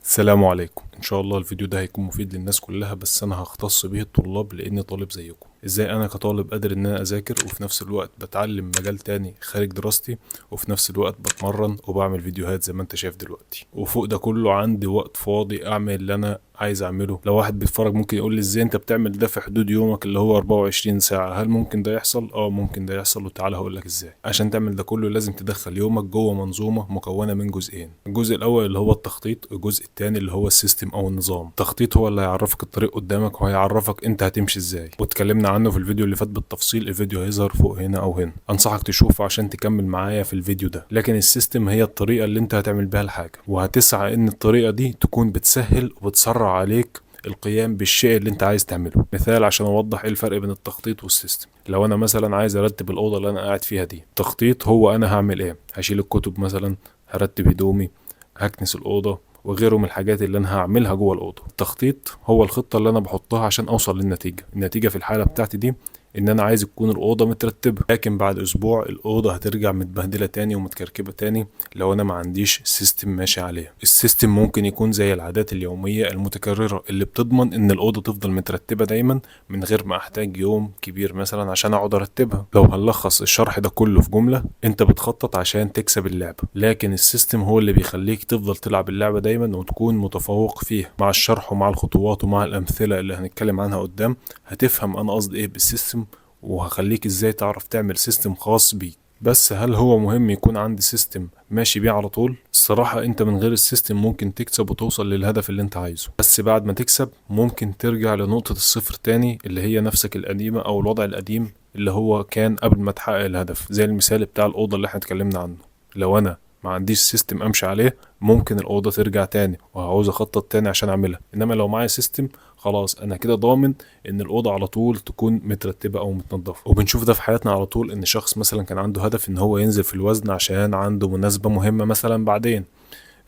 السلام عليكم. ان شاء الله الفيديو ده هيكون مفيد للناس كلها، بس انا هختص به الطلاب لاني طالب زيكم. ازاي انا كطالب قادر ان انا اذاكر وفي نفس الوقت بتعلم مجال تاني خارج دراستي، وفي نفس الوقت بتمرن وبعمل فيديوهات زي ما انت شايف دلوقتي، وفوق ده كله عندي وقت فاضي اعمل اللي انا عايز اعمله. لو واحد بيتفرج ممكن يقول لي ازاي انت بتعمل ده في حدود يومك اللي هو 24 ساعة؟ هل ممكن ده يحصل؟ ممكن ده يحصل، وتعالى هقول لك ازاي. عشان تعمل ده كله لازم تدخل يومك جوه منظومة مكونة من جزئين. الجزء الاول اللي هو التخطيط، الجزء الثاني اللي هو السيستم او النظام. التخطيط هو اللي هيعرفك الطريق قدامك وهيعرفك انت هتمشي ازاي، واتكلمنا عنه في الفيديو اللي فات بالتفصيل. الفيديو هيظهر فوق هنا او هنا، انصحك تشوفه عشان تكمل معايا في الفيديو ده. لكن السيستم هي الطريقة اللي انت هتعمل بيها الحاجة، وهتسعى ان الطريقة دي تكون بتسهل وبتسرع عليك القيام بالشيء اللي انت عايز تعمله. مثال عشان اوضح ايه الفرق بين التخطيط والسيستم. لو انا مثلا عايز ارتب الاوضه اللي انا قاعد فيها دي، التخطيط هو انا هعمل ايه؟ هشيل الكتب مثلا، هرتب هدومي، هكنس الاوضه وغيره من الحاجات اللي انا هعملها جوه الاوضه. التخطيط هو الخطه اللي انا بحطها عشان اوصل للنتيجه. النتيجه في الحاله بتاعتي دي ان انا عايز تكون الاوضه مترتبه، لكن بعد اسبوع الاوضه هترجع متبهدله تاني ومتكركبه تاني لو انا ما عنديش سيستم ماشي عليه. السيستم ممكن يكون زي العادات اليوميه المتكرره اللي بتضمن ان الاوضه تفضل مترتبه دايما من غير ما احتاج يوم كبير مثلا عشان اقعد ارتبها. لو هنلخص الشرح ده كله في جمله، انت بتخطط عشان تكسب اللعبه، لكن السيستم هو اللي بيخليك تفضل تلعب اللعبه دايما وتكون متفوق فيها. مع الشرح ومع الخطوات ومع الامثله اللي هنتكلم عنها قدام هتفهم انا قصدي ايه بالسيستم، وهخليك ازاي تعرف تعمل سيستم خاص بيك. بس هل هو مهم يكون عندي سيستم ماشي بيه على طول؟ الصراحة انت من غير السيستم ممكن تكسب وتوصل للهدف اللي انت عايزه، بس بعد ما تكسب ممكن ترجع لنقطة الصفر تاني اللي هي نفسك القديمة او الوضع القديم اللي هو كان قبل ما تحقق الهدف. زي المثال بتاع الأوضة اللي احنا اتكلمنا عنه. لو انا ما عنديش سيستم امشي عليه ممكن الأوضة ترجع تاني وهعوز اخطط تاني عشان اعملها. انما لو معايا سيستم خلاص انا كده ضامن ان الاوضه على طول تكون مترتبه او متنظفه. وبنشوف ده في حياتنا على طول، ان شخص مثلا كان عنده هدف ان هو ينزل في الوزن عشان عنده مناسبه مهمه مثلا بعدين،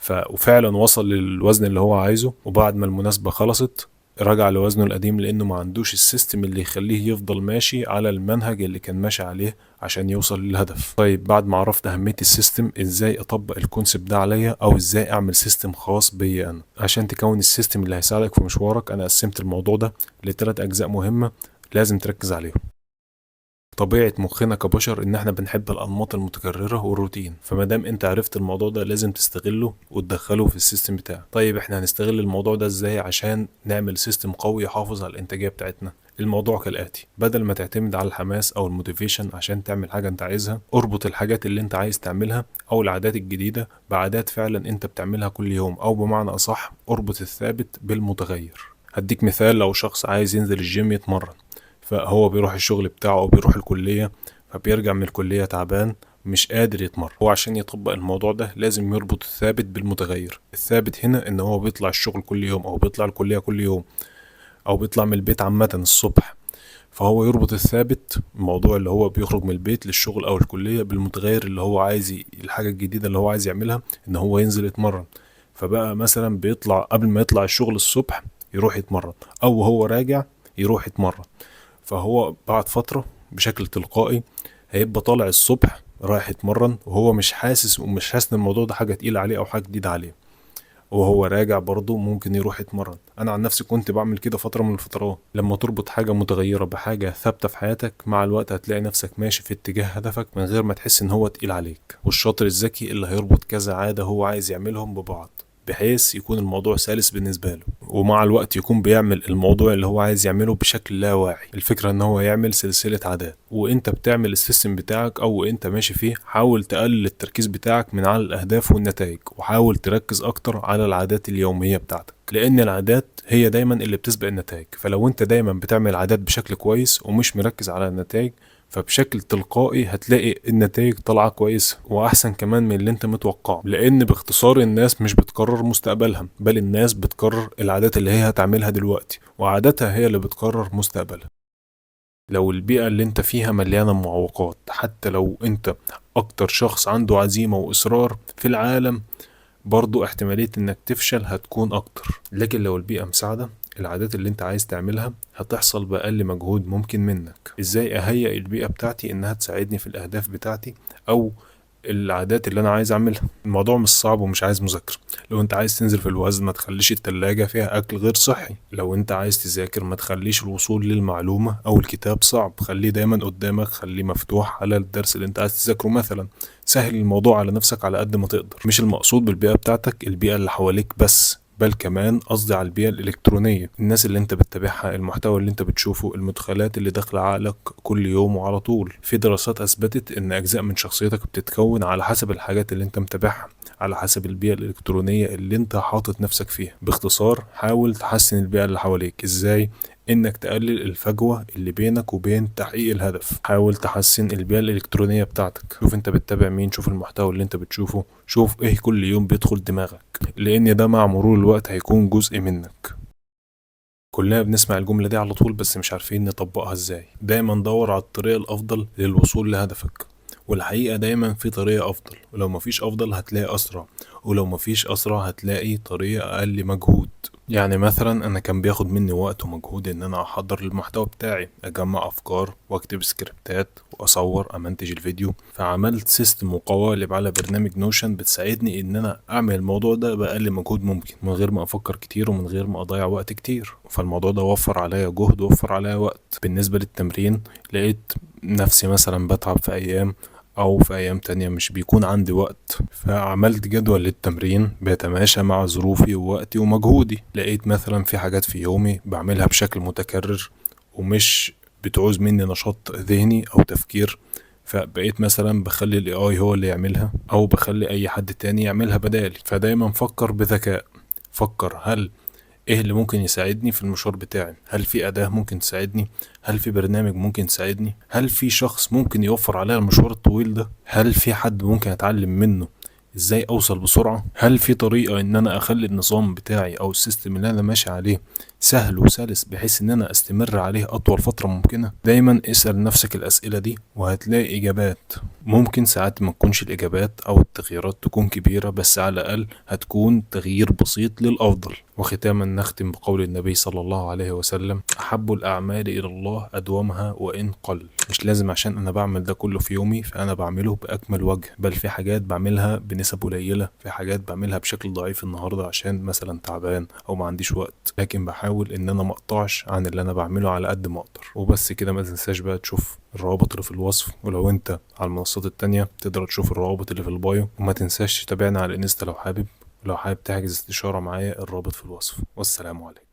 وفعلا وصل للوزن اللي هو عايزه، وبعد ما المناسبه خلصت رجع لوزنه القديم لانه ما عندوش السيستم اللي يخليه يفضل ماشي على المنهج اللي كان ماشي عليه عشان يوصل للهدف. طيب بعد ما عرفت اهمية السيستم، ازاي اطبق الكونسيبت ده عليا او ازاي اعمل سيستم خاص بيا انا؟ عشان تكون السيستم اللي هيساعدك في مشوارك انا قسمت الموضوع ده لثلاث اجزاء مهمة لازم تركز عليهم. طبيعة مخنا كبشر ان احنا بنحب الانماط المتكررة والروتين، فمادام انت عرفت الموضوع ده لازم تستغله وتدخله في السيستم بتاعك. طيب احنا هنستغل الموضوع ده ازاي عشان نعمل سيستم قوي يحافظ على الانتاجية بتاعتنا؟ الموضوع كالآتي: بدل ما تعتمد على الحماس او الموتيفيشن عشان تعمل حاجة انت عايزها، اربط الحاجات اللي انت عايز تعملها او العادات الجديدة بعادات فعلا انت بتعملها كل يوم، او بمعنى اصح اربط الثابت بالمتغير. هديك مثال: لو شخص عايز ينزل الجيم يتمرن، فهو بيروح الشغل بتاعه او بيروح الكلية، فبيرجع من الكلية تعبان مش قادر يتمرن. هو عشان يطبق الموضوع ده لازم يربط الثابت بالمتغير. الثابت هنا ان هو بيطلع الشغل كل يوم او بيطلع الكلية كل يوم او بيطلع من البيت عامة الصبح، فهو يربط الثابت، الموضوع اللي هو بيخرج من البيت للشغل او الكلية، بالمتغير اللي هو عايز الحاجة الجديدة اللي هو عايز يعملها ان هو ينزل يتمرن. فبقى مثلا بيطلع قبل ما يطلع الشغل الصبح يروح يتمرن، او هو راجع يروح يتمرن. فهو بعد فترة بشكل تلقائي هيبقى طالع الصبح رايح يتمرن وهو مش حاسس ان الموضوع ده حاجة تقيلة عليه او حاجة جديدة عليه، وهو راجع برضه ممكن يروح يتمرن. انا عن نفسي كنت بعمل كده فترة من الفترات. لما تربط حاجة متغيرة بحاجة ثابتة في حياتك مع الوقت هتلاقي نفسك ماشي في اتجاه هدفك من غير ما تحس ان هو تقيل عليك. والشاطر الذكي اللي هيربط كذا عادة هو عايز يعملهم ببعض بحيث يكون الموضوع سلس بالنسبة له، ومع الوقت يكون بيعمل الموضوع اللي هو عايز يعمله بشكل لا واعي. الفكرة ان هو يعمل سلسلة عادات، وانت بتعمل السيستم بتاعك او انت ماشي فيه حاول تقلل التركيز بتاعك من على الاهداف والنتائج، وحاول تركز اكتر على العادات اليومية بتاعتك، لان العادات هي دايما اللي بتسبق النتائج. فلو انت دايما بتعمل عادات بشكل كويس ومش مركز على النتائج، فبشكل تلقائي هتلاقي النتائج طالعة كويسة وأحسن كمان من اللي انت متوقعه. لأن باختصار الناس مش بتقرر مستقبلها، بل الناس بتقرر العادات اللي هي هتعملها دلوقتي، وعاداتها هي اللي بتقرر مستقبلها. لو البيئة اللي انت فيها مليانة معوقات، حتى لو انت أكتر شخص عنده عزيمة وإصرار في العالم، برضو احتمالية انك تفشل هتكون اكتر. لكن لو البيئة مساعدة، العادات اللي انت عايز تعملها هتحصل بأقل مجهود ممكن منك. ازاي اهيئ البيئة بتاعتي انها تساعدني في الاهداف بتاعتي او العادات اللي انا عايز اعملها. الموضوع مش صعب ومش عايز مذاكرة. لو انت عايز تنزل في الوزن ما تخليش التلاجة فيها اكل غير صحي. لو انت عايز تذاكر ما تخليش الوصول للمعلومة او الكتاب صعب، خليه دايما قدامك، خليه مفتوح على الدرس اللي انت عايز تذاكره مثلا. سهل الموضوع على نفسك على قد ما تقدر. مش المقصود بالبيئة بتاعتك البيئة اللي حواليك بس، بل كمان قصدي على البيئة الإلكترونية، الناس اللي انت بتتابعها، المحتوى اللي انت بتشوفه، المدخلات اللي داخلة عقلك كل يوم وعلى طول. في دراسات أثبتت إن أجزاء من شخصيتك بتتكون على حسب الحاجات اللي انت متابعها، على حسب البيئة الإلكترونية اللي انت حاطط نفسك فيها. باختصار حاول تحسن البيئة اللي حواليك. ازاي؟ انك تقلل الفجوة اللي بينك وبين تحقيق الهدف. حاول تحسن البيئة الإلكترونية بتاعتك. شوف انت بتتابع مين، شوف المحتوى اللي انت بتشوفه، شوف ايه كل يوم بيدخل دماغك، لان ده مع مرور الوقت هيكون جزء منك. كلنا بنسمع الجملة دي على طول بس مش عارفين نطبقها ازاي. دايما دور على الطريقة الافضل للوصول لهدفك، والحقيقة دايما في طريقة افضل، ولو مفيش افضل هتلاقي اسرع، ولو مفيش اسرع هتلاقي طريقة اقل مجهود. يعني مثلا انا كان بياخد مني وقت ومجهود ان انا احضر المحتوى بتاعي، اجمع افكار واكتب سكريبتات واصور امنتج الفيديو. فعملت سيستم وقوالب على برنامج نوشن بتساعدني ان انا اعمل الموضوع ده باقل مجهود ممكن، من غير ما افكر كتير ومن غير ما اضيع وقت كتير. فالموضوع ده وفر عليا جهد ووفر عليا وقت. بالنسبة للتمرين لقيت نفسي مثلا بتعب في ايام، او في ايام تانية مش بيكون عندي وقت، فعملت جدول للتمرين بيتماشى مع ظروفي ووقتي ومجهودي. لقيت مثلا في حاجات في يومي بعملها بشكل متكرر ومش بتعوز مني نشاط ذهني او تفكير، فبقيت مثلا بخلي الاي اي هو اللي يعملها، او بخلي اي حد تاني يعملها بدالي. فدايما فكر بذكاء. فكر هل ايه اللي ممكن يساعدني في المشوار بتاعي؟ هل في اداة ممكن تساعدني؟ هل في برنامج ممكن يساعدني؟ هل في شخص ممكن يوفر عليا المشوار الطويل ده؟ هل في حد ممكن اتعلم منه ازاي اوصل بسرعة؟ هل في طريقة ان انا اخلي النظام بتاعي او السيستم اللي انا ماشي عليه سهل وسلس بحيث ان انا استمر عليه اطول فترة ممكنة؟ دايما اسأل نفسك الاسئلة دي وهتلاقي اجابات. ممكن ساعات ما تكونش الاجابات او التغييرات تكون كبيرة، بس على الاقل هتكون تغيير بسيط للافضل. وختاما نختم بقول النبي صلى الله عليه وسلم: احب الاعمال الى الله ادومها وان قل. مش لازم عشان انا بعمل ده كله في يومي فانا بعمله باكمل وجه، بل في حاجات بعملها بنسب قليلة، في حاجات بعملها بشكل ضعيف النهاردة عشان مثلا تعبان او ما عنديش وقت، لكن بحاول ان انا ما اقطعش عن اللي انا بعمله على قد ما اقدر. وبس كده. ما تنساش بقى تشوف الروابط اللي في الوصف، ولو انت على المنصات التانية تقدر تشوف الروابط اللي في البايو. وما تنساش تتابعنا على الانستا لو حابب، ولو حابب تحجز استشارة معايا الرابط في الوصف. والسلام عليكم.